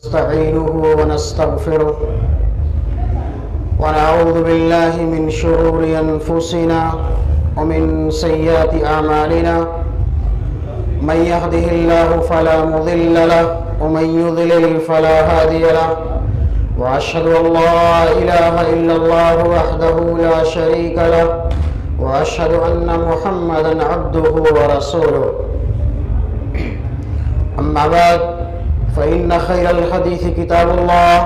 نستعينه ونستغفره ونعوذ بالله من شرور أنفسنا ومن سيئات أعمالنا من يهده الله فلا مضل له ومن يضلل فلا هادي له وأشهد أن لا إله إلا الله وحده لا شريك له وأشهد أن محمدا عبده ورسوله أما بعد فإن خير الحديث كتاب الله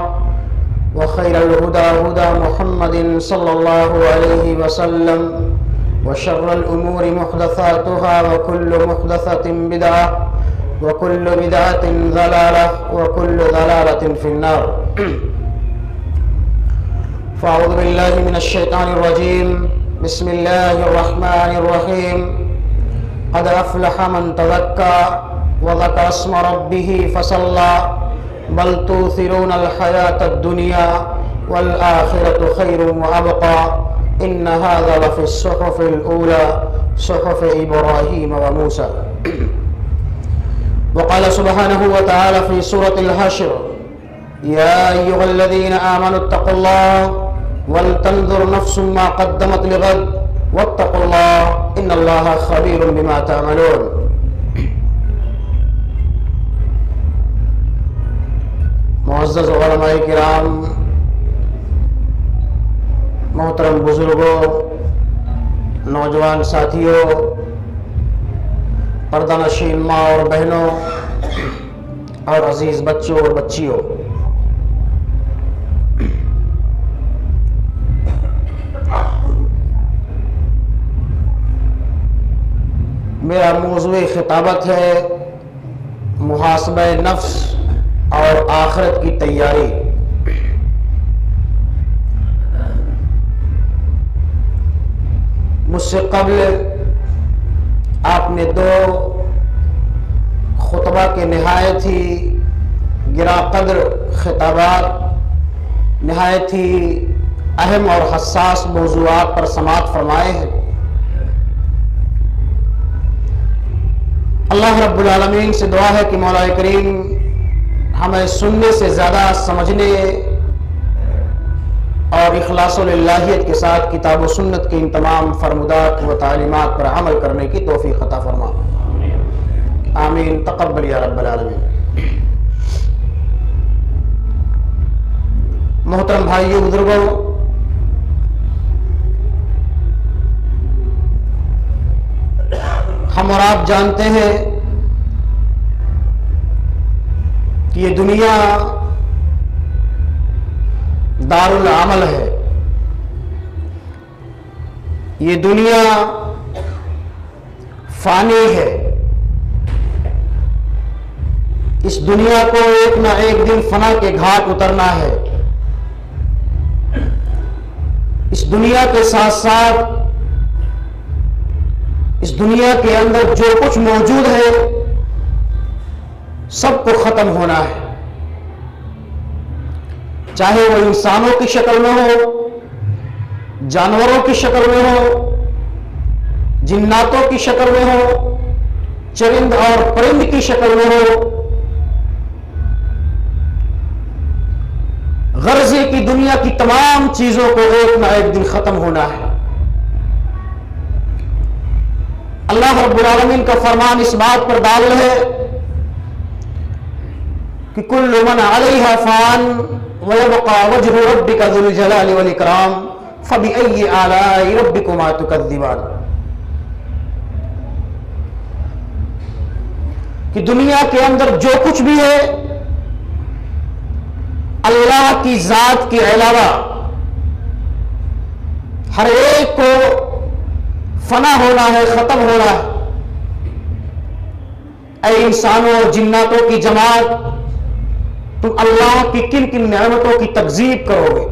وخير الهدى هدى محمد صلى الله عليه وسلم وشر الأمور محدثاتها وكل محدثة بدعة وكل بدعة ضلالة وكل ضلالة في النار. فأعوذ بالله من الشيطان الرجيم. بسم الله الرحمن الرحيم. قد أفلح من تزكى وذكر اسم ربه فصلى بل تؤثرون الحياة الدنيا والآخرة خير وأبقى إن هذا لفي الصحف الأولى صحف إبراهيم وموسى. وقال سبحانه وتعالى في سورة الحشر: يا أيها الذين آمنوا اتقوا الله ولتنظر نفس ما قدمت لغد واتقوا الله إن الله خبير بما تعملون. معزز علماء کرام، محترم بزرگوں، نوجوان ساتھیوں، پردہ نشین ماں اور بہنوں اور عزیز بچوں اور بچیوں، میرا موضوع خطابت ہے محاسبہ نفس اور آخرت کی تیاری۔ مجھ سے قبل آپ نے دو خطبہ کے نہایت ہی گراں قدر خطابات، نہایت ہی اہم اور حساس موضوعات پر سماعت فرمائے ہیں۔ اللہ رب العالمین سے دعا ہے کہ مولا کریم ہمیں سننے سے زیادہ سمجھنے اور اخلاص و للہیت کے ساتھ کتاب و سنت کے ان تمام فرمودات و تعلیمات پر عمل کرنے کی توفیق عطا فرما۔ آمین تقبل یا رب العالمین۔ محترم بھائیوں، بزرگوں، ہم اور آپ جانتے ہیں کہ یہ دنیا دار العمل ہے، یہ دنیا فانی ہے، اس دنیا کو ایک نہ ایک دن فنا کے گھاٹ اترنا ہے۔ اس دنیا کے ساتھ ساتھ اس دنیا کے اندر جو کچھ موجود ہے سب کو ختم ہونا ہے، چاہے وہ انسانوں کی شکل میں ہو، جانوروں کی شکل میں ہو، جناتوں کی شکل میں ہو، چرند اور پرند کی شکل میں ہو۔ غرضے کی دنیا کی تمام چیزوں کو ایک نہ ایک دن ختم ہونا ہے۔ اللہ رب العالمین کا فرمان اس بات پر دال ہے کہ کل من علیہا فان ویبقى وجہ ربک ذو الجلال والاکرام فبأی آلاء ربکما تکذبان۔ کہ دنیا کے اندر جو کچھ بھی ہے اللہ کی ذات کے علاوہ ہر ایک کو فنا ہونا ہے، ختم ہونا ہے۔ اے انسانوں اور جناتوں کی جماعت، تم اللہ کی کن کن نعمتوں کی تکذیب کرو گے،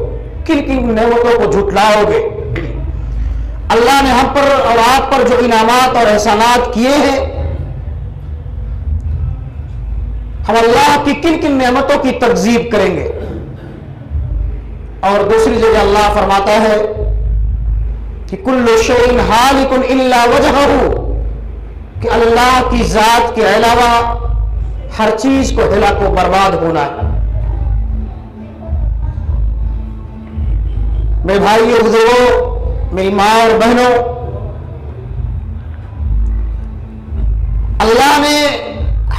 کن کن نعمتوں کو جھٹلاؤ گے؟ اللہ نے ہم پر اور آپ پر جو انعامات اور احسانات کیے ہیں، ہم اللہ کی کن کن نعمتوں کی تکذیب کریں گے؟ اور دوسری جگہ اللہ فرماتا ہے کہ کل شیء ہالک الا وجہہ، کہ اللہ کی ذات کے علاوہ ہر چیز کو ہلاک و برباد ہونا ہے۔ میرے بھائیوں بزرگوں، میری ماں اور بہنوں، اللہ نے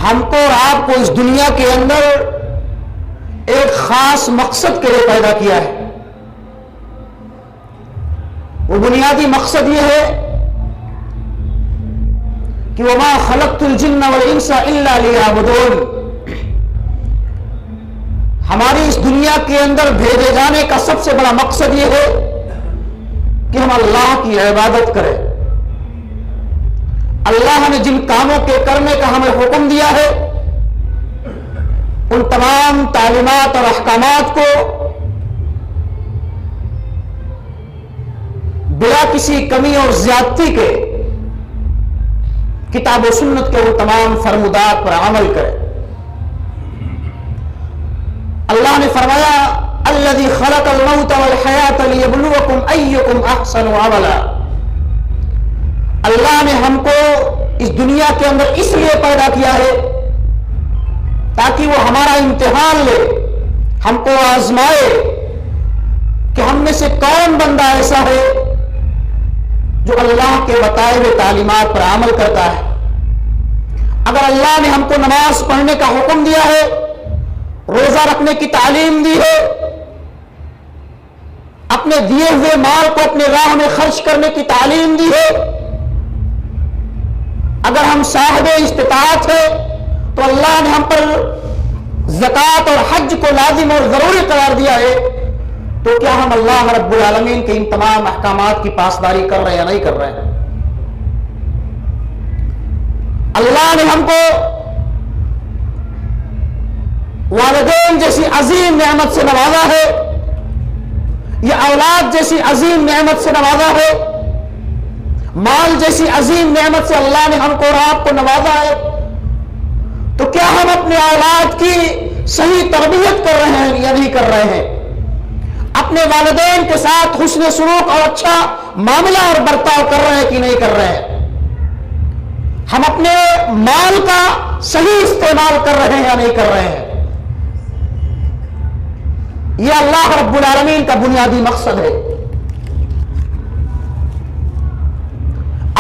ہم کو اور آپ کو اس دنیا کے اندر ایک خاص مقصد کے لیے پیدا کیا ہے۔ وہ بنیادی مقصد یہ ہے کہ وَمَا خَلَقْتُ الْجِنَّ وَالْإِنسَ إِلَّا لِيَعْبُدُونِ، ہماری اس دنیا کے اندر بھیجے جانے کا سب سے بڑا مقصد یہ ہے کہ ہم اللہ کی عبادت کریں۔ اللہ نے جن کاموں کے کرنے کا ہمیں حکم دیا ہے ان تمام تعلیمات اور احکامات کو بلا کسی کمی اور زیادتی کے کتاب و سنت کے وہ تمام فرمودات پر عمل کریں۔ اللہ نے فرمایا الذی خلق الموت والحیات لیبلوکم ایکم احسن عملا، اللہ نے ہم کو اس دنیا کے اندر اس لیے پیدا کیا ہے تاکہ وہ ہمارا امتحان لے، ہم کو آزمائے کہ ہم میں سے کون بندہ ایسا ہے جو اللہ کے بتائے ہوئے تعلیمات پر عمل کرتا ہے۔ اگر اللہ نے ہم کو نماز پڑھنے کا حکم دیا ہے، روزہ رکھنے کی تعلیم دی ہے، اپنے دیے ہوئے مال کو اپنے راہ میں خرچ کرنے کی تعلیم دی ہے، اگر ہم صاحب استطاعت ہے تو اللہ نے ہم پر زکوٰۃ اور حج کو لازم اور ضروری قرار دیا ہے، تو کیا ہم اللہ رب العالمین کے ان تمام احکامات کی پاسداری کر رہے ہیں یا نہیں کر رہے ہیں؟ اللہ نے ہم کو والدین جیسی عظیم نعمت سے نوازا ہے، یا اولاد جیسی عظیم نعمت سے نوازا ہے، مال جیسی عظیم نعمت سے اللہ نے ہم کو اور آپ کو نوازا ہے، تو کیا ہم اپنے اولاد کی صحیح تربیت کر رہے ہیں یا نہیں کر رہے ہیں؟ اپنے والدین کے ساتھ حسن سلوک اور اچھا معاملہ اور برتاؤ کر رہے ہیں کہ نہیں کر رہے ہیں؟ ہم اپنے مال کا صحیح استعمال کر رہے ہیں یا نہیں کر رہے ہیں؟ یہ اللہ رب العالمین کا بنیادی مقصد ہے۔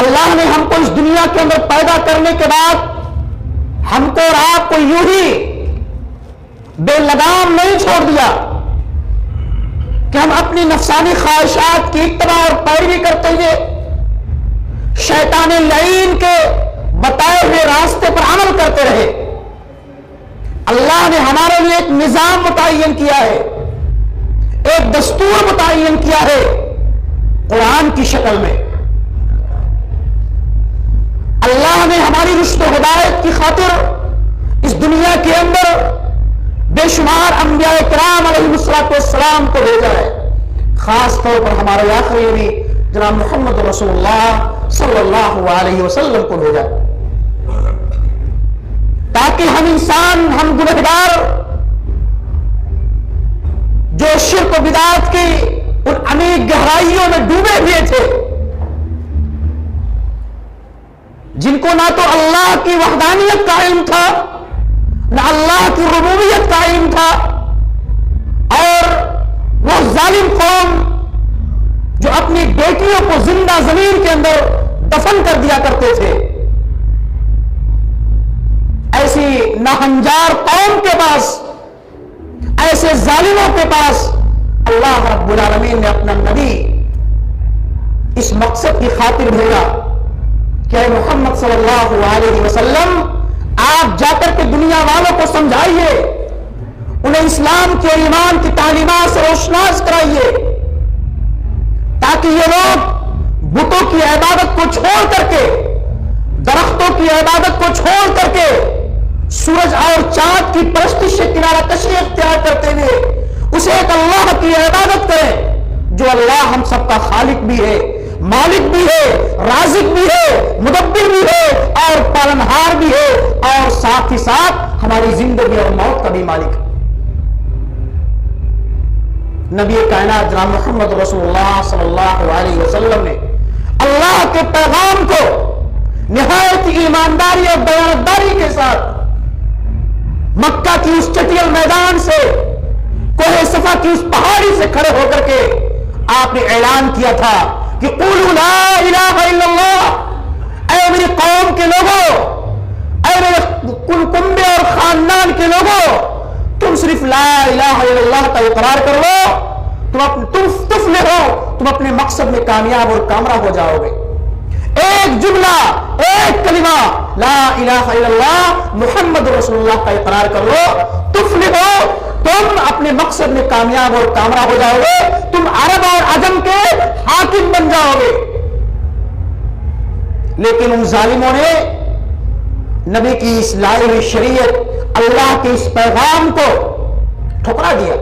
اللہ نے ہم کو اس دنیا کے اندر پیدا کرنے کے بعد ہم کو اور آپ کو یوں ہی بے لگام نہیں چھوڑ دیا کہ ہم اپنی نفسانی خواہشات کی اتباع اور پیروی کرتے ہوئے شیطان لعین کے بتائے ہوئے راستے پر عمل کرتے رہے۔ اللہ نے ہمارے لیے ایک نظام متعین کیا ہے، ایک دستور متعین کیا ہے قرآن کی شکل میں۔ اللہ نے ہماری رشد و ہدایت کی خاطر اس دنیا کے اندر بے شمار انبیاء کرام علیہ السلام کو بھیجا ہے، خاص طور پر ہمارے آخری نبی جناب محمد رسول اللہ صلی اللہ علیہ وسلم کو بھیجا تاکہ ہم انسان، ہم گنہگار جو شرک و بدعات کی ان عمیق گہرائیوں میں ڈوبے ہوئے تھے، جن کو نہ تو اللہ کی وحدانیت کا علم تھا نہ اللہ کی ربوبیت کا علم تھا، اور وہ ظالم قوم جو اپنی بیٹیوں کو زندہ زمین کے اندر دفن کر دیا کرتے تھے، ایسی ناہنجار قوم کے پاس، ایسے ظالموں کے پاس اللہ رب العالمین نے اپنا نبی اس مقصد کی خاطر بھیجا کہ اے محمد صلی اللہ علیہ وسلم، آپ جا کر کے دنیا والوں کو سمجھائیے، انہیں اسلام کے اور ایمان کی تعلیمات سے روشناس کرائیے، تاکہ یہ لوگ بتوں کی عبادت کو چھوڑ کر کے، درختوں کی عبادت کو چھوڑ کر کے، سورج اور چاند کی پرستش سے کنارہ کشی اختیار کرتے ہوئے اسے ایک اللہ کی عبادت کریں جو اللہ ہم سب کا خالق بھی ہے، مالک بھی ہے، رازق بھی ہے، مدبر بھی ہے اور پالنہار بھی ہے، اور ساتھ ہی ساتھ ہماری زندگی اور موت کا بھی مالک ہے۔ نبی کائنات جناب محمد رسول اللہ صلی اللہ علیہ وسلم نے اللہ کے پیغام کو نہایت ایمانداری اور دیانتداری کے ساتھ مکہ کی اس چٹیل میدان سے، کوہ صفا کی اس پہاڑی سے کھڑے ہو کر کے آپ نے اعلان کیا تھا کہ قولوا لا الہ الا اللہ، اے میری قوم کے لوگوں، اے میرے کنبے اور خاندان کے لوگوں، تم صرف لا الہ الا اللہ کا اقرار کر لو، تم تفلحو، تم اپنے مقصد میں کامیاب اور کامرہ ہو جاؤ گے۔ ایک جملہ، ایک کلمہ لا الہ الا اللہ محمد رسول اللہ کا اقرار کر لو، تفلحو، تم اپنے مقصد میں کامیاب اور کامرہ ہو جاؤ گے، تم عرب اور عجم کے حاکم بن جاؤ گے۔ لیکن ان ظالموں نے نبی کی اس لائی ہوئی شریعت، اللہ کے اس پیغام کو ٹھکرا دیا۔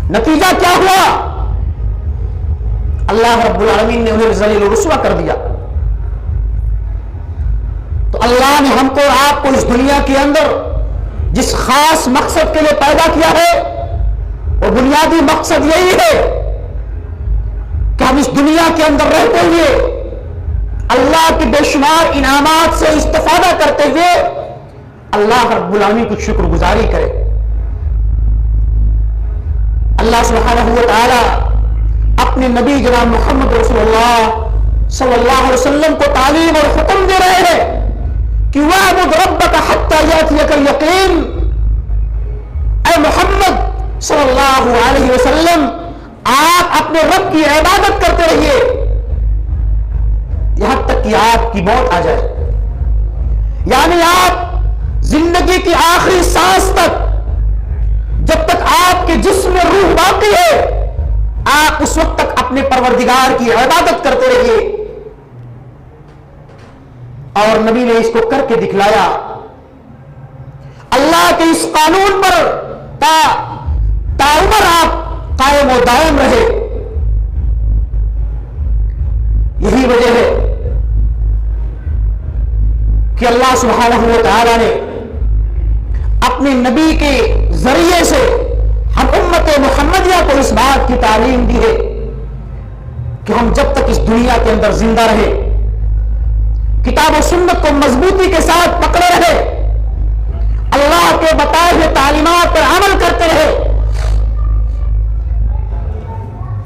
نتیجہ کیا ہوا؟ اللہ رب العالمین نے انہیں ذلیل و رسوا کر دیا۔ تو اللہ نے ہم کو اور آپ کو اس دنیا کے اندر جس خاص مقصد کے لیے پیدا کیا ہے، وہ بنیادی مقصد یہی ہے کہ ہم اس دنیا کے اندر رہتے ہوئے اللہ کے بے شمار انعامات سے استفادہ کرتے ہوئے اللہ رب العالمین کی شکر گزاری کرے۔ اللہ سبحانہ و تعالی اپنے نبی جناب محمد رسول اللہ صلی اللہ علیہ وسلم کو تعلیم اور حکم دے رہے ہیں کہ وَاعْبُدْ رَبَّكَ حَتَّى يَأْتِيَكَ الْيَقِينُ، اے محمد صلی اللہ علیہ وسلم، آپ اپنے رب کی عبادت کرتے رہیے یہاں تک کہ آپ کی موت آ جائے، یعنی آپ زندگی کی آخری سانس تک، جب تک آپ کے جسم میں روح باقی ہے، آپ اس وقت تک اپنے پروردگار کی عبادت کرتے رہیے۔ اور نبی نے اس کو کر کے دکھلایا۔ اللہ کے اس قانون پر تا عمر آپ قائم و دائم رہے۔ یہی وجہ ہے کہ اللہ سبحانہ و تعالی نے اپنے نبی کے ذریعے سے ہم امت محمدیہ کو اس بات کی تعلیم دی ہے کہ ہم جب تک اس دنیا کے اندر زندہ رہے، کتاب و سنت کو مضبوطی کے ساتھ پکڑے رہے، اللہ کے بتائے ہوئے تعلیمات پر عمل کرتے رہے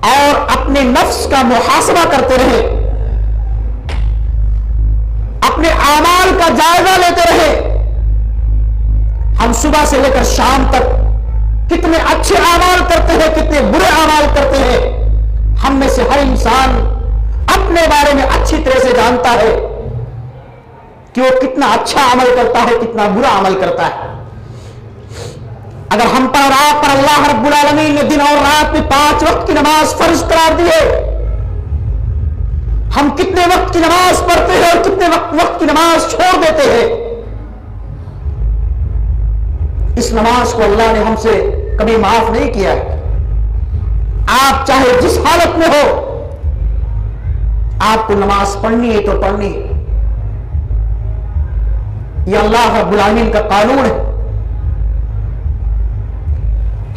اور اپنے نفس کا محاسبہ کرتے رہے، اپنے اعمال کا جائزہ لیتے رہے۔ ہم صبح سے لے کر شام تک کتنے اچھے اعمال کرتے ہیں، کتنے برے اعمال کرتے ہیں۔ ہم میں سے ہر انسان اپنے بارے میں اچھی طرح سے جانتا ہے کہ وہ کتنا اچھا عمل کرتا ہے، کتنا برا عمل کرتا ہے۔ اگر ہم پر اور آپ پر اللہ رب العالمین نے دن اور رات میں 5 وقت کی نماز فرض قرار دی ہے، ہم کتنے وقت کی نماز پڑھتے ہیں اور کتنے وقت کی نماز چھوڑ دیتے ہیں۔ اس نماز کو اللہ نے ہم سے کبھی معاف نہیں کیا ہے۔ آپ چاہے جس حالت میں ہو، آپ کو نماز پڑھنی ہے تو پڑھنی ہے، یہ اللہ رب العالمین کا قانون ہے۔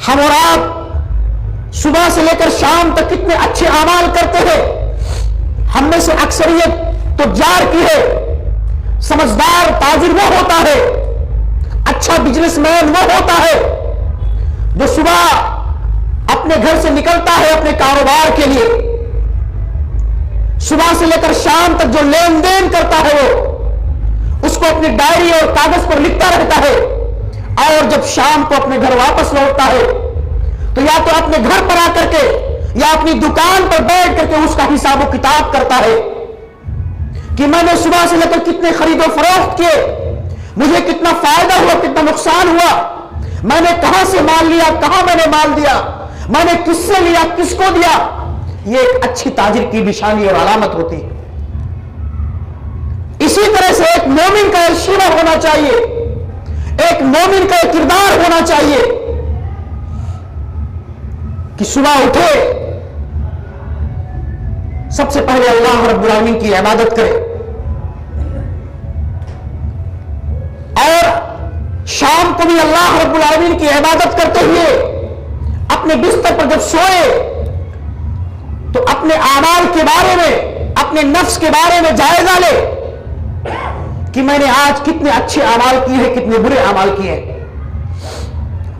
ہم اور آپ صبح سے لے کر شام تک کتنے اچھے اعمال کرتے ہیں۔ ہم میں سے اکثریت تجار کی ہے، سمجھدار تاجر وہ ہوتا ہے، اچھا بزنس مین وہ ہوتا ہے جو صبح اپنے گھر سے نکلتا ہے اپنے کاروبار کے لیے، صبح سے لے کر شام تک جو لین دین کرتا ہے وہ اس کو اپنی ڈائری اور کاغذ پر لکھتا رہتا ہے، اور جب شام کو اپنے گھر واپس لوٹتا ہے تو یا تو اپنے گھر پر آ کر کے یا اپنی دکان پر بیٹھ کر کے اس کا حساب و کتاب کرتا ہے کہ میں نے صبح سے لے کر کتنے خرید و فروخت کیے، مجھے کتنا فائدہ ہوا، کتنا نقصان ہوا، میں نے کہاں سے مال لیا، کہاں میں نے مال دیا، میں نے کس سے لیا، کس کو دیا۔ یہ ایک اچھی تاجر کی نشانی اور علامت ہوتی ہے۔ اسی طرح سے ایک مومن کا ایک شیوہ ہونا چاہیے، ایک مومن کا ایک کردار ہونا چاہیے کہ صبح اٹھے سب سے پہلے اللہ رب العالمین کی عبادت کرے، اور شام کو بھی اللہ رب العالمین کی عبادت کرتے ہوئے اپنے بستر پر جب سوئے تو اپنے اعمال کے بارے میں، اپنے نفس کے بارے میں جائزہ لے کہ میں نے آج کتنے اچھے اعمال کیے ہیں، کتنے برے اعمال کیے ہیں،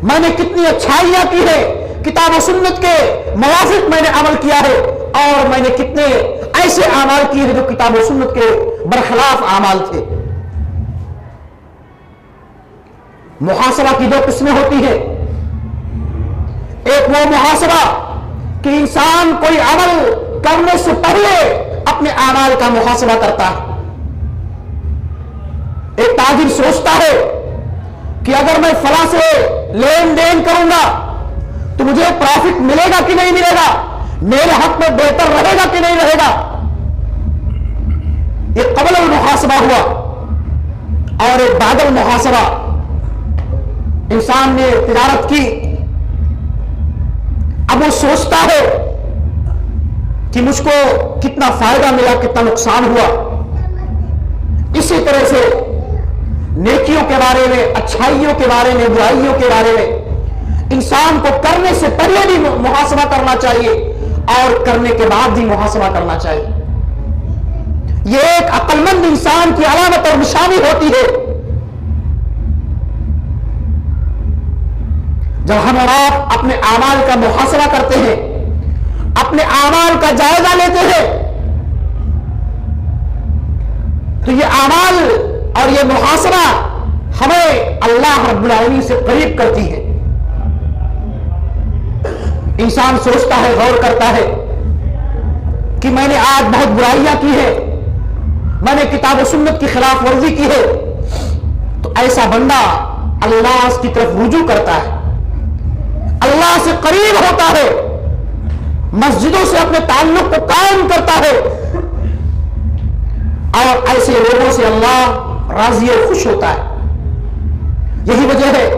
میں نے کتنی اچھائیاں کی ہیں، کتاب و سنت کے موافق میں نے عمل کیا ہے اور میں نے کتنے ایسے اعمال کیے ہیں جو کتاب و سنت کے برخلاف اعمال تھے۔ محاسبہ کی دو قسمیں ہوتی ہیں، ایک وہ محاسبہ کہ انسان کوئی عمل کرنے سے پہلے اپنے اعمال کا محاسبہ کرتا ہے۔ ایک تاجر سوچتا ہے کہ اگر میں فلاں سے لین دین کروں گا تو مجھے پروفٹ ملے گا کہ نہیں ملے گا، میرے حق میں بہتر رہے گا کہ نہیں رہے گا۔ یہ قبل المحاسبہ ہوا، اور ایک بعد المحاسبہ، انسان نے تجارت کی، اب وہ سوچتا ہے کہ مجھ کو کتنا فائدہ ملا، کتنا نقصان ہوا۔ اسی طرح سے نیکیوں کے بارے میں، اچھائیوں کے بارے میں، برائیوں کے بارے میں انسان کو کرنے سے پہلے بھی محاسبہ کرنا چاہیے اور کرنے کے بعد بھی محاسبہ کرنا چاہیے۔ یہ ایک عقل مند انسان کی علامت اور نشانی ہوتی ہے۔ جب ہم اور آپ اپنے اعمال کا محاسبہ کرتے ہیں، اپنے اعمال کا جائزہ لیتے ہیں، تو یہ اعمال اور یہ محاسبہ ہمیں اللہ رب العالمین سے قریب کرتی ہے۔ انسان سوچتا ہے، غور کرتا ہے کہ میں نے آج بہت برائیاں کی ہے، میں نے کتاب و سنت کی خلاف ورزی کی ہے، تو ایسا بندہ اللہ کی طرف رجوع کرتا ہے، اللہ سے قریب ہوتا ہے، مسجدوں سے اپنے تعلق کو قائم کرتا ہے، اور ایسے لوگوں سے اللہ راضی اور خوش ہوتا ہے۔ یہی وجہ ہے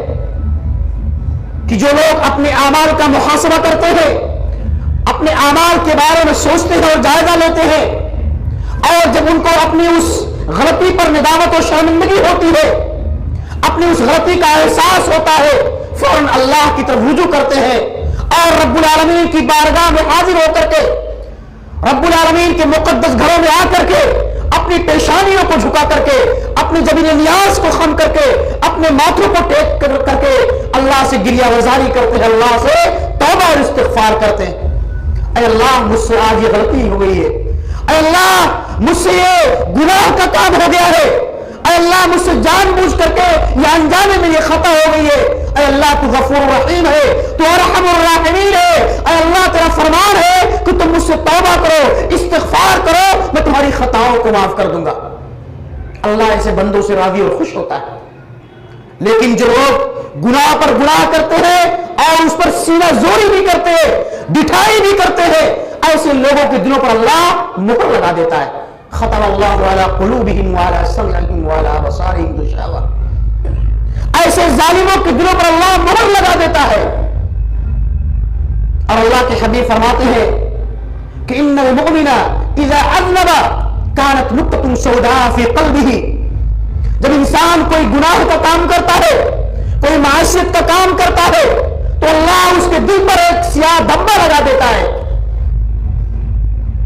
کہ جو لوگ اپنے اعمال کا محاسبہ کرتے ہیں، اپنے اعمال کے بارے میں سوچتے ہیں اور جائزہ لیتے ہیں، اور جب ان کو اپنی اس غلطی پر ندامت و شرمندگی ہوتی ہے، اپنی اس غلطی کا احساس ہوتا ہے، فوراً اللہ کی طرف رجوع کرتے ہیں اور رب العالمین کی بارگاہ میں حاضر ہو کر کے، رب العالمین کے مقدس گھروں میں آ کر کے، اپنی پیشانیوں کو جھکا کر کے، اپنی جبین نیاز کو خم کر کے، اپنے ماتھوں کو ٹیک کر کے اللہ سے گریہ وزاری کرتے ہیں، اللہ سے توبہ اور استغفار کرتے ہیں۔ اے اللہ، مجھ سے آج یہ غلطی ہو گئی ہے، اے اللہ مجھ سے یہ گناہ کا کام ہو گیا ہے، اے اللہ مجھ سے جان بوجھ کر کے یا انجانے میں یہ خطا ہو گئی ہے، اے اللہ تو غفور رحیم ہے، تو ارحم الراحمین ہے، اے اللہ تیرا فرمان ہے کہ تم مجھ سے توبہ کرو، استغفار کرو، میں تمہاری خطاؤں کو معاف کر دوں گا۔ اللہ ایسے بندوں سے راضی اور خوش ہوتا ہے۔ لیکن جو لوگ گناہ پر گناہ کرتے ہیں اور اس پر سینہ زوری بھی کرتے ہیں، ڈٹھائی بھی کرتے ہیں، ایسے لوگوں کے دلوں پر اللہ مہر لگا دیتا ہے۔ ختم اللہ علی قلوبہم وعلی سمعہم وعلی ابصارہم غشاوہ، ایسے ظالموں کے دلوں پر اللہ مہر لگا دیتا ہے۔ اور اللہ کے حبیب فرماتے ہیں کہ ان المؤمن اذا اذنب كانت نقطة سوداء في قلبه، جب انسان کوئی گناہ کا کام کرتا ہے، کوئی معصیت کا کام کرتا ہے، تو اللہ اس کے دل پر ایک سیاہ دھبا لگا دیتا ہے۔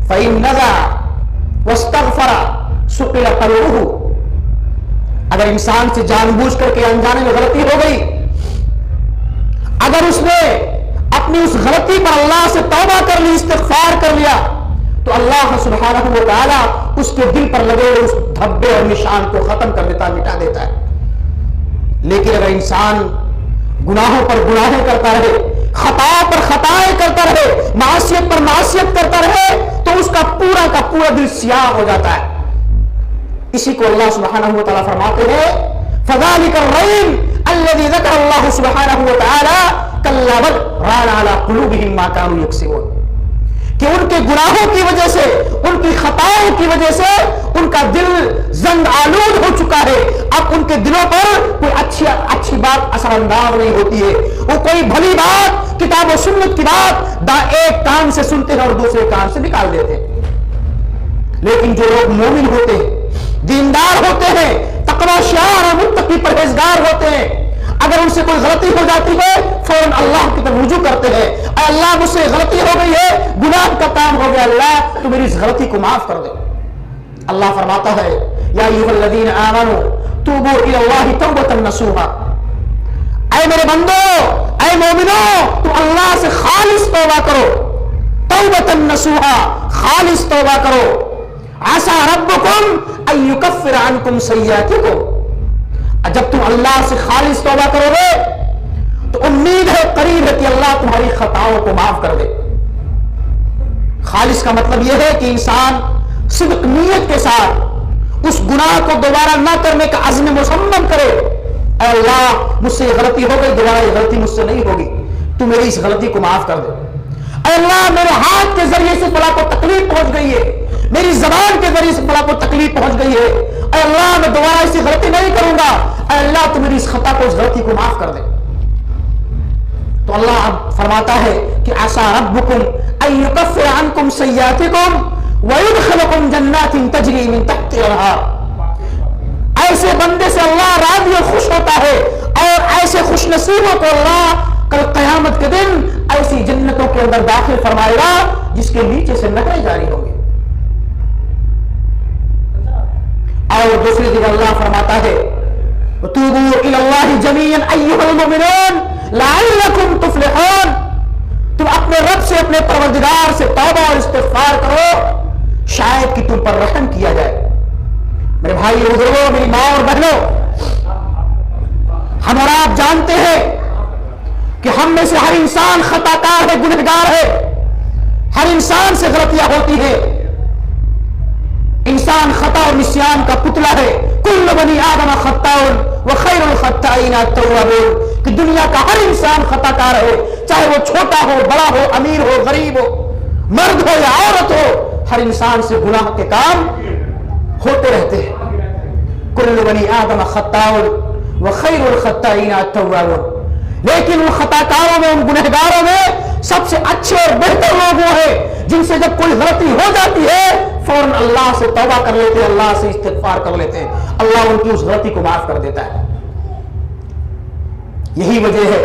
فإن نزع واستغفر سقل قلبه، اگر انسان سے جان بوجھ کر کے انجانے میں غلطی ہو گئی، اگر اس نے اپنی اس غلطی پر اللہ سے توبہ کر لی، استغفار کر لیا، تو اللہ سبحانہ و تعالی اس کے دل پر لگے اس دھبے اور نشان کو ختم کر دیتا، مٹا دیتا ہے۔ لیکن اگر انسان گناہوں پر گناہیں کرتا رہے، خطا پر خطائیں کرتا رہے، معصیت پر معصیت کرتا رہے، تو اس کا پورا دل سیاہ ہو جاتا ہے۔ اسی کو اللہ سبحانہ و تعالی فرماتے ہیں فَذَلِكَ الرَّجِيمُ الَّذِي ذَكَرَ اللَّهُ سُبْحَانَهُ وَتَعَالَى كَلَّا بَلْ رَانَ عَلَى قُلُوبِهِم مَّا كَانُوا يَكْسِبُونَ، کہ ان کے گناہوں کی وجہ سے، ان کی خطاؤں کی وجہ سے ان کا دل زنگ آلود ہو چکا ہے۔ اب ان کے دلوں پر کوئی اچھی بات اثر انداز نہیں ہوتی ہے، وہ کوئی بھلی بات، کتاب و سنت کی بات ایک کان سے سنتے ہیں اور دوسرے کان سے نکال دیتے ہیں۔ لیکن جو لوگ مومن ہوتے ہیں، دیندار ہوتے ہیں، تقوی شعار اور متقی پرہیزگار ہوتے ہیں، اگر ان سے کوئی غلطی ہو جاتی ہے فوراً اللہ کی طرف رجوع کرتے ہیں، اے اللہ مجھ سے غلطی ہو گئی ہے، گناہ کا کام ہو گیا، اللہ تو میری اس غلطی کو معاف کر دے۔ اللہ فرماتا ہے یا ایھا الذین آمنوا توبوا الی اللہ توبۃ نصوحا، اے اے میرے بندو، اے مومنو، تم اللہ سے خالص توبہ کرو، توبۃ نصوحا، خالص توبہ کرو، عسى ربکم ان یکفر عنکم سیئاتکم، جب تم اللہ سے خالص توبہ کرو گے تو امید ہے، قریب ہے کہ اللہ تمہاری خطاؤں کو معاف کر دے۔ خالص کا مطلب یہ ہے کہ انسان صدق نیت کے ساتھ اس گناہ کو دوبارہ نہ کرنے کا عزم مصمم کرے، اے اللہ مجھ سے یہ غلطی ہو گئی، دوبارہ یہ غلطی مجھ سے نہیں ہوگی، تو میری اس غلطی کو معاف کر دے۔ اے اللہ میرے ہاتھ کے ذریعے سے فلاں کو تکلیف پہنچ گئی ہے، میری زبان کے ذریعے سے فلاں کو تکلیف پہنچ گئی ہے، اے اللہ میں دوبارہ ایسی غلطی نہیں کروں گا، اے اللہ تو میری اس خطا کو، اس غلطی کو معاف کر دے۔ تو اللہ اب فرماتا ہے کہ عسى ربکم ان یکفر عنکم سیئاتکم ویدخلکم جنات تجری من تحتها الانہار، ایسے بندے سے اللہ راضی اور خوش ہوتا ہے، اور ایسے خوش نصیبوں کو اللہ کل قیامت کے دن ایسی جنتوں کے اندر داخل فرمائے گا جس کے نیچے سے نہریں جاری ہوں گی۔ اور دوسری جگہ اللہ فرماتا ہے وَتُوبُوا إِلَى اللَّهِ جَمِيعًا أَيُّهَا الْمُؤْمِنُونَ لَعَلَّكُمْ تُفْلِحُونَ، تم اپنے رب سے، اپنے پروردگار سے توبہ اور استغفار کرو، شاید کہ تم پر رحم کیا جائے۔ میرے بھائی بزرگوں، میری ماں اور بہنوں، ہم اور آپ جانتے ہیں کہ ہم میں سے ہر انسان خطا کار ہے، گنہگار ہے، ہر انسان سے غلطیاں ہوتی ہیں، انسان خطا اور نسیان کا پتلا ہے۔ کل بنی آدم خطاء وخیر الخطائین التوابون، کہ دنیا کا ہر انسان خطا کار ہے، چاہے وہ چھوٹا ہو، بڑا ہو، امیر ہو، غریب ہو، مرد ہو یا عورت ہو، ہر انسان سے گناہ کے کام ہوتے رہتے ہیں۔ کل بنی آدم خطاء وخیر الخطائین التوابون، لیکن ان خطا کاروں میں، ان گنہگاروں میں سب سے اچھے اور بہتر لوگ وہ ہیں جن سے جب کوئی غلطی ہو جاتی ہے فوراً اللہ سے توبہ کر لیتے ہیں، اللہ سے استغفار کر لیتے ہیں، اللہ ان کی اس غلطی کو معاف کر دیتا ہے۔ یہی وجہ ہے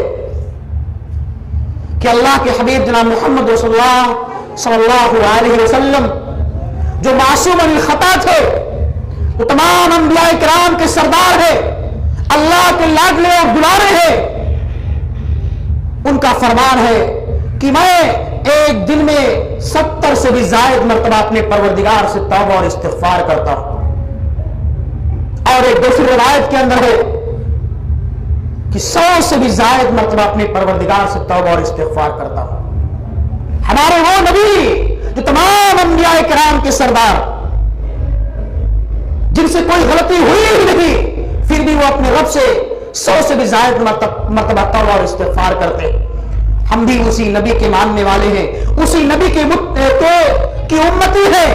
کہ اللہ کے حبیب جناب محمد رسول اللہ صلی اللہ علیہ وسلم جو معصوم الخطا تھے، وہ تمام انبیاء کرام کے سردار ہیں، اللہ کے لاڈلے اور دلارے ہیں، ان کا فرمان ہے کہ میں ایک دن میں 70 سے بھی زائد مرتبہ اپنے پروردگار سے توبہ اور استغفار کرتا ہوں۔ اور ایک دوسری روایت کے اندر ہے کہ 100 سے بھی زائد مرتبہ اپنے پروردگار سے توبہ اور استغفار کرتا ہوں۔ ہمارے وہ نبی جو تمام انبیاء کرام کے سردار، جن سے کوئی غلطی ہوئی ہی نہیں، پھر بھی وہ اپنے رب سے 100 سے بھی زائد مرتبہ توبہ اور استغفار کرتے۔ ہم بھی اسی نبی کے ماننے والے ہیں، اسی نبی کے کی امتی ہے۔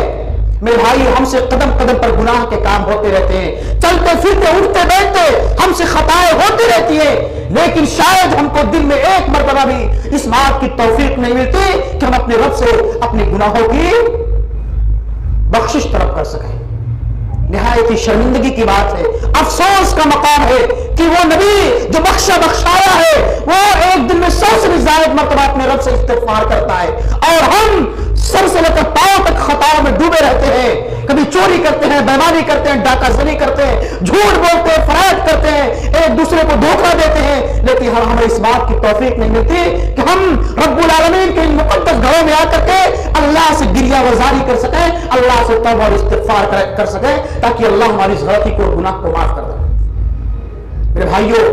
میرے بھائی، ہم سے قدم قدم پر گناہ کے کام ہوتے رہتے ہیں، چلتے پھرتے اٹھتے بیٹھتے ہم سے خطائیں ہوتی رہتی ہیں، لیکن شاید ہم کو دن میں ایک مرتبہ بھی اس بات کی توفیق نہیں ملتی کہ ہم اپنے رب سے اپنے گناہوں کی بخشش طلب کر سکیں۔ نہایت ہی شرمندگی کی بات ہے، افسوس کا مقام ہے کہ وہ نبی جو بخشایا ہے وہ ایک دن میں 100 سے بھی زائد مرتبہ اپنے رب سے استغفار کرتا ہے، اور ہم سر سے لے کر پاؤں تک خطاؤں میں ڈوبے رہتے ہیں، کبھی چوری کرتے ہیں، بےمانی کرتے ہیں، ڈاکہ زنی کرتے ہیں، جھوٹ بولتے ہیں، فریب کرتے ہیں، ایک دوسرے کو دھوکہ دیتے ہیں، لیکن ہمیں اس بات کی توفیق نہیں ملتی کہ ہم رب العالمین کے ان مقدس گھروں میں آ کر کے اللہ سے گریہ وزاری کر سکیں، اللہ سے توبہ اور استغفار کر سکیں، تاکہ اللہ ہماری اس غلطی کو، گناہ کو معاف کر دے۔ میرے بھائیوں،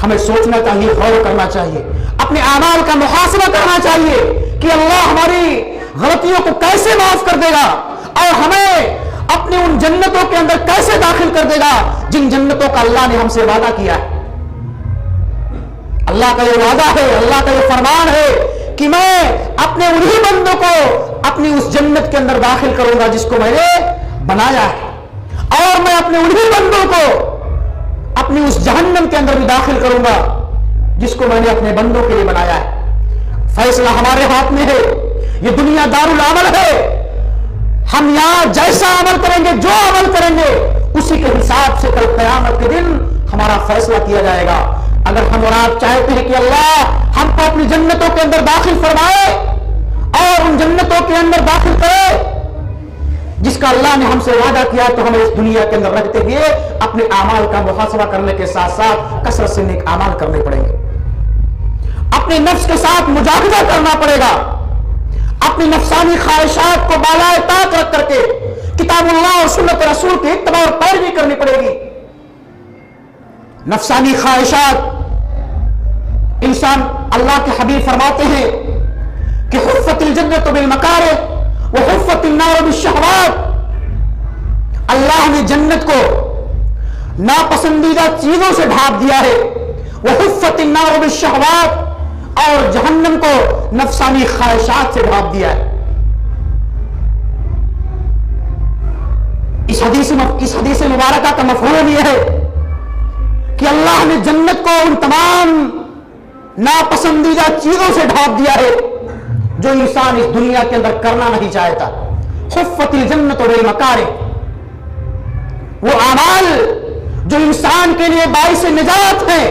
ہمیں سوچنا چاہیے، غور کرنا چاہیے، اپنے اعمال کا محاسبہ کرنا چاہیے کہ اللہ ہماری غلطیوں کو کیسے معاف کر دے گا، اور ہمیں اپنے ان جنتوں کے اندر کیسے داخل کر دے گا جن جنتوں کا اللہ نے ہم سے وعدہ کیا ہے۔ اللہ کا یہ وعدہ ہے، اللہ کا یہ فرمان ہے کہ میں اپنے انہی بندوں کو اپنی اس جنت کے اندر داخل کروں گا جس کو میں نے بنایا ہے، اور میں اپنے انہی بندوں کو اپنی اس جہنم کے اندر بھی داخل کروں گا جس کو میں نے اپنے بندوں کے لیے بنایا ہے۔ فیصلہ ہمارے ہاتھ میں ہے، یہ دنیا دار العمل ہے، ہم یہاں جیسا عمل کریں گے، جو عمل کریں گے، اسی کے حساب سے کل قیامت کے دن ہمارا فیصلہ کیا جائے گا۔ اگر ہم اور آپ چاہتے ہیں کہ اللہ ہم کو اپنی جنتوں کے اندر داخل فرمائے اور ان جنتوں کے اندر داخل کرے، جس کا اللہ نے ہم سے وعدہ کیا تو ہمیں اس دنیا کے اندر رہتے ہوئے اپنے اعمال کا محاسبہ کرنے کے ساتھ ساتھ کثرت سے نیک اعمال کرنے پڑیں گے، اپنے نفس کے ساتھ مجاہدہ کرنا پڑے گا، اپنی نفسانی خواہشات کو بالائے طاق رکھ کر کے کتاب اللہ اور سنت رسول کی اتباع اور پیروی کرنی پڑے گی۔ نفسانی خواہشات، انسان، اللہ کے حبیب فرماتے ہیں کہ حفت الجنت بالمکارہ وحفت النار بالشہوات، اللہ نے جنت کو ناپسندیدہ چیزوں سے ڈھانپ دیا ہے، وحفت النار بالشہوات، اور جہنم کو نفسانی خواہشات سے ڈھانپ دیا ہے۔ اس حدیث مبارکہ کا مفہوم یہ ہے کہ اللہ نے جنت کو ان تمام ناپسندیدہ چیزوں سے ڈھانپ دیا ہے جو انسان اس دنیا کے اندر کرنا نہیں چاہتا۔ حفت الجنت بالمکارہ، وہ اعمال جو انسان کے لیے باعث نجات ہے،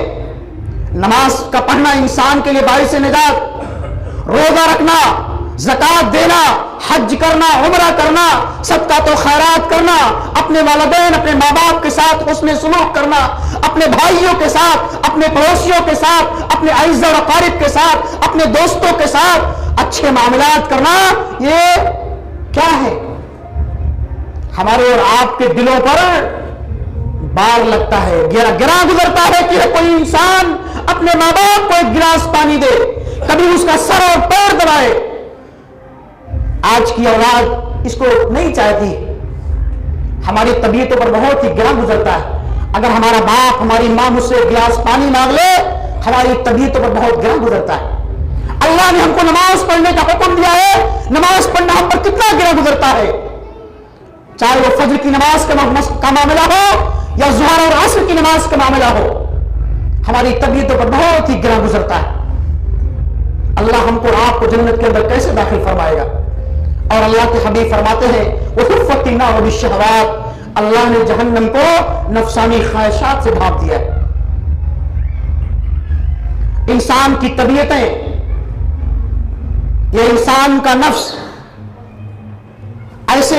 نماز کا پڑھنا انسان کے لیے باعث نجات، روزہ رکھنا، زکات دینا، حج کرنا، عمرہ کرنا، صدقات و خیرات کرنا، اپنے والدین، اپنے ماں باپ کے ساتھ حسن سلوک کرنا، اپنے بھائیوں کے ساتھ، اپنے پڑوسیوں کے ساتھ، اپنے اعزاء و اقارب کے ساتھ، اپنے دوستوں کے ساتھ اچھے معاملات کرنا، یہ کیا ہے؟ ہمارے اور آپ کے دلوں پر بار لگتا ہے، گراں گزرتا ہے کہ کوئی انسان اپنے ماں باپ کو ایک گلاس پانی دے، کبھی اس کا سر اور پیر دبائے۔ آج کی اولاد اس کو نہیں چاہتی، ہماری طبیعتوں پر بہت ہی گراں گزرتا ہے۔ اگر ہمارا باپ، ہماری ماں مجھ سے ایک گلاس پانی مانگ لے، ہماری طبیعتوں پر بہت گراں گزرتا ہے۔ اللہ نے ہم کو نماز پڑھنے کا حکم دیا ہے، نماز پڑھنا ہم پر کتنا گراں گزرتا ہے، چاہے وہ فجر کی نماز کا معاملہ ہو یا ظہر اور عصر کی نماز کا معاملہ ہو، ہماری طبیعتوں پر بہت ہی گراں گزرتا ہے۔ اللہ ہم کو آپ کو جنت کے اندر کیسے داخل فرمائے گا؟ اور اللہ کے حبیب فرماتے ہیں وحفت النار بالشہوات، اللہ نے جہنم کو نفسانی خواہشات سے ڈھانپ دیا ہے۔ انسان کی طبیعتیں یا انسان کا نفس ایسے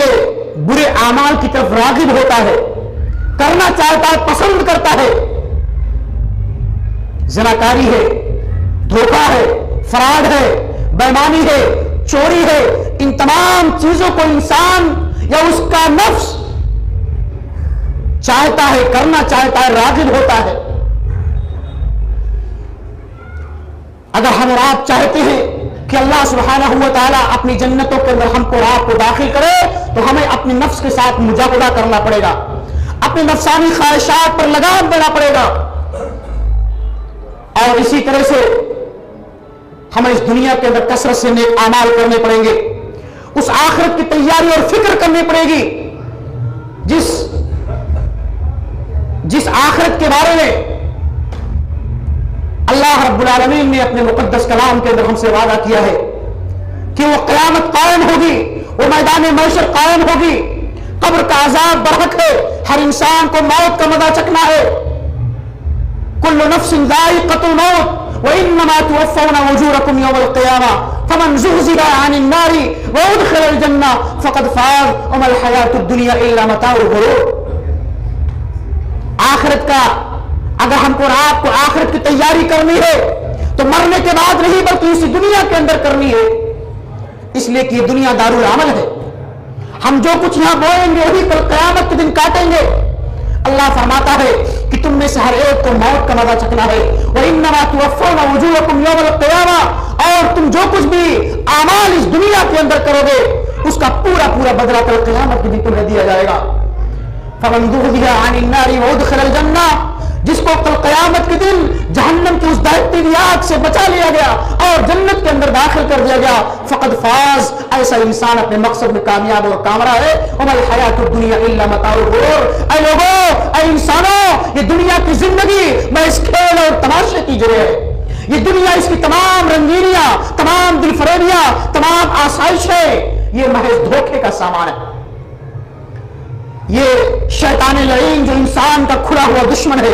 برے اعمال کی طرف راغب ہوتا ہے، کرنا چاہتا ہے، پسند کرتا ہے۔ زناکاری ہے، دھوکہ ہے، فراڈ ہے، بےایمانی ہے، چوری ہے، ان تمام چیزوں کو انسان یا اس کا نفس چاہتا ہے، کرنا چاہتا ہے، راغب ہوتا ہے۔ اگر ہم اور آپ چاہتے ہیں کہ اللہ سبحانہ و تعالیٰ اپنی جنتوں کے اندر ہم کو اور آپ کو داخل کرے تو ہمیں اپنے نفس کے ساتھ مجاہدہ کرنا پڑے گا، اپنی نفسانی خواہشات پر لگام دینا پڑے گا، اور اسی طرح سے ہمیں اس دنیا کے اندر کثرت سے نیک اعمال کرنے پڑیں گے، اس آخرت کی تیاری اور فکر کرنی پڑے گی جس آخرت کے بارے میں اللہ رب العالمین نے اپنے مقدس کلام کے اندر ہم سے وعدہ کیا ہے کہ وہ قیامت قائم ہوگی، وہ میدان محشر قائم ہوگی، قبر کا عذاب برحق ہے، ہر انسان کو موت کا مزہ چکھنا ہے۔ کل نفس ذائقۃ الموت وانما توفون اجورکم یوم القیامہ فمن زحزح عن النار وادخل الجنہ فقد فاز وما الحیاۃ الدنیا الا متاع الغرور۔ آخرت کا، اگر ہم کو اور آپ کو آخرت کی تیاری کرنی ہے تو مرنے کے بعد نہیں بلکہ اسی دنیا کے اندر کرنی ہے، اس لیے کہ یہ دنیا دار العمل ہے، ہم جو کچھ یہاں بوئیں گے وہی کل قیامت کے دن کاٹیں گے۔ اللہ فرماتا ہے کہ تم میں سے ہر ایک کو موت کا مزہ چکھنا ہے، وَإِنَّمَا تُوَفَّوْنَ أُجُورَكُمْ يَوْمَ الْقِيَامَةِ، اور تم جو کچھ بھی اعمال اس دنیا کے اندر کرو گے اس کا پورا پورا بدلہ کل قیامت کے دن تمہیں دیا جائے گا۔ فَمَنْ زُحْزِحَ عَنِ النَّارِ وَأُدْخِلَ الْجَنَّةَ، جس کو کل قیامت کے دن جہنم کی اس دہتی ہوئی آگ سے بچا لیا گیا اور جنت کے اندر داخل کر دیا گیا، فقد فاز، ایسا انسان اپنے مقصد میں کامیاب اور کامرا ہے۔ وما الحیات الدنیا الا متاع الغرور، اے لوگوں، اے انسانوں، یہ دنیا کی زندگی میں اس کھیل اور تماشے کی جگہ ہے، یہ دنیا، اس کی تمام رنگینیاں، تمام دل فریبیاں، تمام آسائشیں، یہ محض دھوکے کا سامان ہے۔ یہ شیطان لعین جو انسان کا کھلا ہوا دشمن ہے،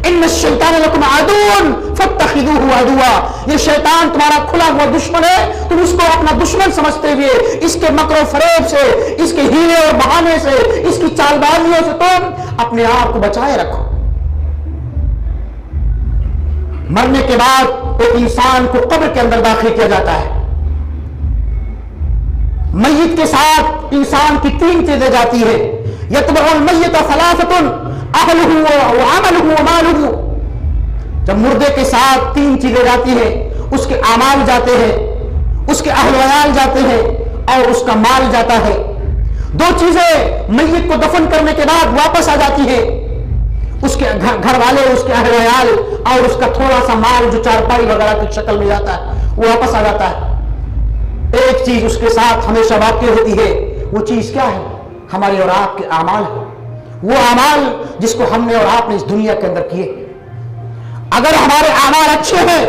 ان الشیطان لکم عدو فاتخذوہ عدوا، یہ شیطان تمہارا کھلا ہوا دشمن ہے، تم اس کو اپنا دشمن سمجھتے ہوئے اس کے مکر و فریب سے، اس کے ہیلے اور بہانے سے، اس کی چال بازیوں سے تم اپنے آپ کو بچائے رکھو۔ مرنے کے بعد ایک انسان کو قبر کے اندر داخل کیا جاتا ہے، میت کے ساتھ انسان کی تین چیزیں جاتی ہے، یتبع المیت ثلاثۃ اہلہ وعملہ ومالہ، جب مردے کے ساتھ تین چیزیں جاتی ہیں، اس کے اعمال جاتے ہیں، اس کے اہل ویال جاتے ہیں اور اس کا مال جاتا ہے۔ دو چیزیں میت کو دفن کرنے کے بعد واپس آ جاتی ہیں، اس کے گھر والے، اس کے اہل ویال اور اس کا تھوڑا سا مال جو چارپائی وغیرہ کی شکل میں جاتا ہے وہ واپس آ جاتا ہے۔ ایک چیز اس کے ساتھ ہمیشہ باقی ہوتی ہے، وہ چیز کیا ہے؟ ہمارے اور آپ کے اعمال ہیں، وہ اعمال جس کو ہم نے اور آپ نے اس دنیا کے اندر کیے۔ اگر ہمارے اعمال اچھے ہیں،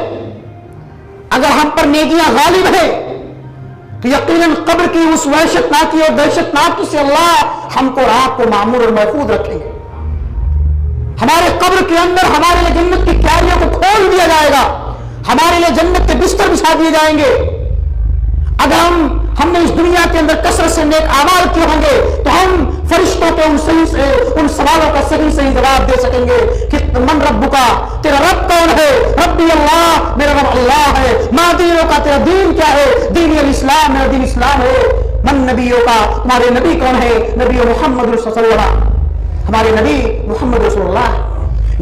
اگر ہم پر نیکیاں غالب ہیں، تو یقیناً قبر کی اس وحشت ناکی اور دہشت ناکی سے اللہ ہم کو اور آپ کو معمور اور محفوظ رکھیں گے۔ ہمارے قبر کے اندر ہمارے لیے جنت کی کیاریوں کو کھول دیا جائے گا، ہمارے لیے جنت کے بستر بچھا دیے جائیں گے۔ اگر ہم نے اس دنیا کے اندر کثرت سے نیک اعمال کیے ہوں گے تو ہم فرشتوں کے ان سوالوں کا صحیح جواب دے سکیں گے کہ من رب کا، تیرا رب کون ہے؟ ربی اللہ، میرا رب اللہ ہے۔ ما دینوں کا، تیرا دین کیا ہے؟ دین الاسلام، میرا دین اسلام ہے۔ من نبیوں کا، تمہارے نبی کون ہے؟ نبی محمد رسول اللہ، ہمارے نبی محمد رسول اللہ ہے۔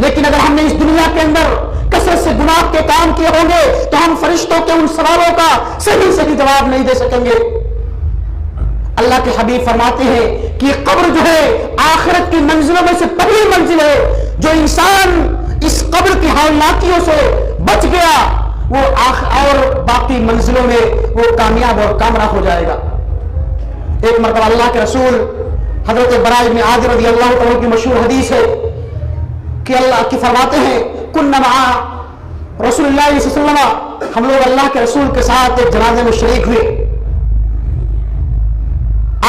لیکن اگر ہم نے اس دنیا کے اندر کثرت سے گناہ کے کام کیے ہوں گے تو ہم فرشتوں کے ان سوالوں کا صحیح جواب نہیں دے سکیں گے۔ اللہ کے حبیب فرماتے ہیں کہ یہ قبر جو ہے آخرت کی منزلوں میں سے پہلی منزل ہے، جو انسان اس قبر کی ہولناکیوں سے بچ گیا وہ اور باقی منزلوں میں وہ کامیاب اور کامرا ہو جائے گا۔ ایک مرتبہ اللہ کے رسول حضرت براء بن عازب رضی اللہ عنہ کی مشہور حدیث ہے کہ اللہ کی فرماتے ہیں کنا مع رسول اللہ صلی اللہ علیہ وسلم، ہم لوگ اللہ کے رسول کے ساتھ ایک جنازے میں شریک ہوئے،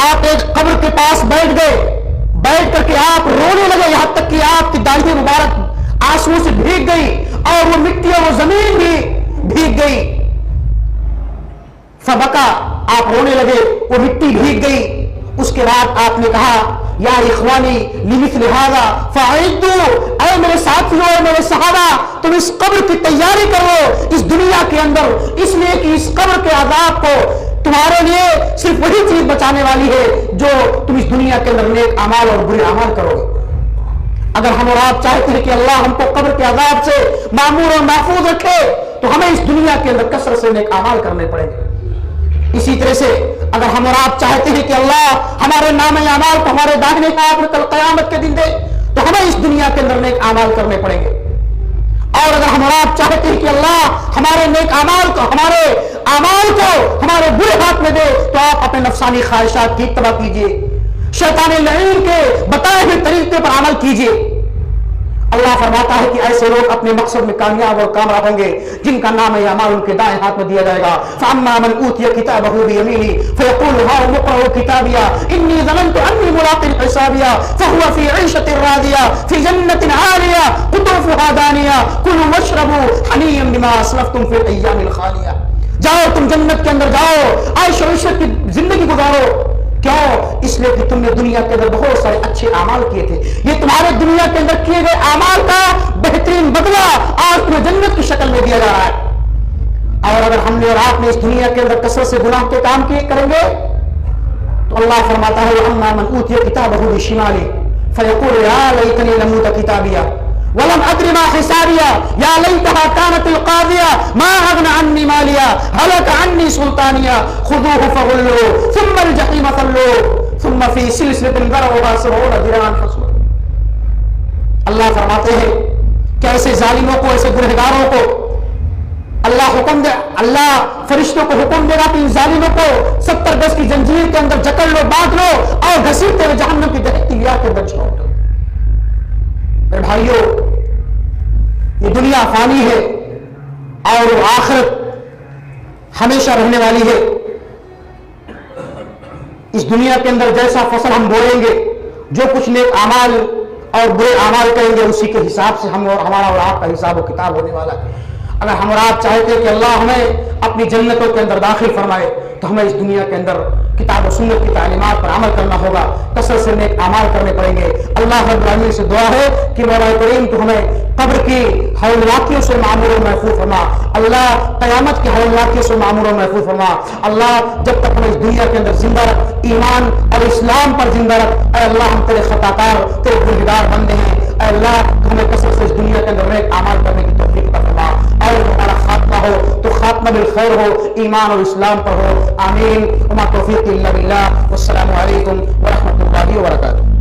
آپ ایک قبر کے پاس بیٹھ گئے، بیٹھ کر کے آپ رونے لگے، یہاں تک کہ آپ کی داڑھی مبارک آنسو سے بھیگ گئی اور وہ مٹی اور وہ زمین بھی بھیگ گئی۔ فبکا، آپ رونے لگے، وہ مٹی بھیگ گئی۔ اس کے بعد آپ نے کہا یا اخوانی لمثل ھذا فاعدوا، اے میرے ساتھیوں اور میرے صحابہ، تم اس قبر کی تیاری کرو اس دنیا کے اندر، اس لیے کہ اس قبر کے عذاب کو تمہارے لیے صرف وہی چیز بچانے والی ہے جو تم اس دنیا کے اندر نیک اعمال اور برے اعمال کرو گے۔ اگر ہم اور آپ چاہتے ہیں کہ اللہ ہم کو قبر کے عذاب سے معمور اور محفوظ رکھے تو ہمیں اس دنیا کے اندر کثرت سے نیک اعمال کرنے پڑیں گے۔ اسی طرح سے اگر ہم اور آپ چاہتے ہیں کہ اللہ ہمارے نام اعمال کو ہمارے داہنے ہاتھ میں کل قیامت کے دن دے تو ہمیں اس دنیا کے اندر نیک اعمال کرنے پڑیں گے۔ اور اگر ہم اور آپ چاہتے ہیں کہ اللہ ہمارے نیک اعمال کو، ہمارے اعمال کو ہمارے برے ہاتھ میں دے تو آپ اپنے نفسانی خواہشات کی اتباع کیجیے، شیطان لعین کے بتائے ہوئے طریقے پر عمل کیجیے۔ اللہ فرماتا ہے کہ ایسے لوگ اپنے مقصد میں کامیاب اور کامیاب ہوں گے جن کا نام اعمال ان کے دائیں ہاتھ میں دیا جائے گا۔ فاما من اوتی کتابه بيمينه فيقول هاؤم اقرءوا كتابيه اني ظننت اني ملاق حسابيه فهو في عيشة راضية في جنة عالية قطوفها دانية كلوا واشربوا حنيا بما اسلفتم في الايام الخالية۔ جاؤ تم جنت کے اندر جاؤ، عیش و عشرت کی زندگی گزارو۔ کیوں؟ اس لیے کہ تم نے دنیا کے اندر بہت سارے اچھے اعمال کیے تھے، یہ تمہارے دنیا کے اندر کیے گئے اعمال کا بہترین بدلہ آج تمہیں جنت کی شکل میں دیا جا رہا ہے۔ اور اگر ہم نے اور آپ نے اس دنیا کے اندر کثرت سے گناہ کے کام کیے کریں گے تو اللہ فرماتا ہے وَأَمَّا مَنْ أُوتِيَ كِتَابَهُ بِشِمَالِهِ فَيَقُولُ يَا لَيْتَنِي لَمْ أُوتَ كِتَابِيَهْ ولم ادر ما حسابيا يا ليتها كانت القاضية ما اغنى عني ماليا هلك عني سلطانيا خذوه فغلوه ثم الجحيم صلوه ثم في سلسلة ذرعها 70 ذراعا فاسلكوه۔ اللہ فرماتے ہیں کہ ایسے ظالموں کو، ایسے گنہگاروں کو اللہ حکم دے، اللہ فرشتوں کو حکم دے گا کہ ان ظالموں کو 70 گز کی زنجیر کے اندر جکڑ لو، باندھ لو اور گھسیٹتے ہوئے جہنم کی دہکتی آگ کے اندر چھوڑ دو۔ میرے بھائیوں، یہ دنیا فانی ہے اور آخرت ہمیشہ رہنے والی ہے۔ اس دنیا کے اندر جیسا فصل ہم بوئیں گے، جو کچھ نیک اعمال اور برے اعمال کریں گے اسی کے حساب سے ہم اور ہمارا اور آپ کا حساب و کتاب ہونے والا ہے۔ اگر ہم اور آپ چاہتے کہ اللہ ہمیں اپنی جنتوں کے اندر داخل فرمائے تو ہمیں اس دنیا کے اندر کتاب و سنت کی تعلیمات پر عمل کرنا ہوگا، کثرت سے نیک اعمال کرنے پڑیں گے۔ اللہ رب العالمین سے دعا ہے کہ مولا کریم تو ہمیں قبر کی ہولناکیوں سے معمور و محفوظ فرما، اللہ قیامت کی ہولناکیوں سے معمور و محفوظ فرما، اللہ جب تک ہمیں اس دنیا کے اندر زندہ رکھ، ایمان اور اسلام پر زندہ رکھ۔ اے اللہ ہم تیرے خطاکار تیرے گنہگار بندے ہیں، اے اللہ ہمیں کثرت سے اس دنیا کے اندر نیک اعمال کرنے کی توفیق عطا فرما، اور ہمارا خاتمہ ہو تو خاتمہ بالخیر ہو، ایمان اور اسلام پر ہو، آمین۔ وما توفیق الا باللہ، والسلام علیکم ورحمۃ اللہ وبرکاتہ۔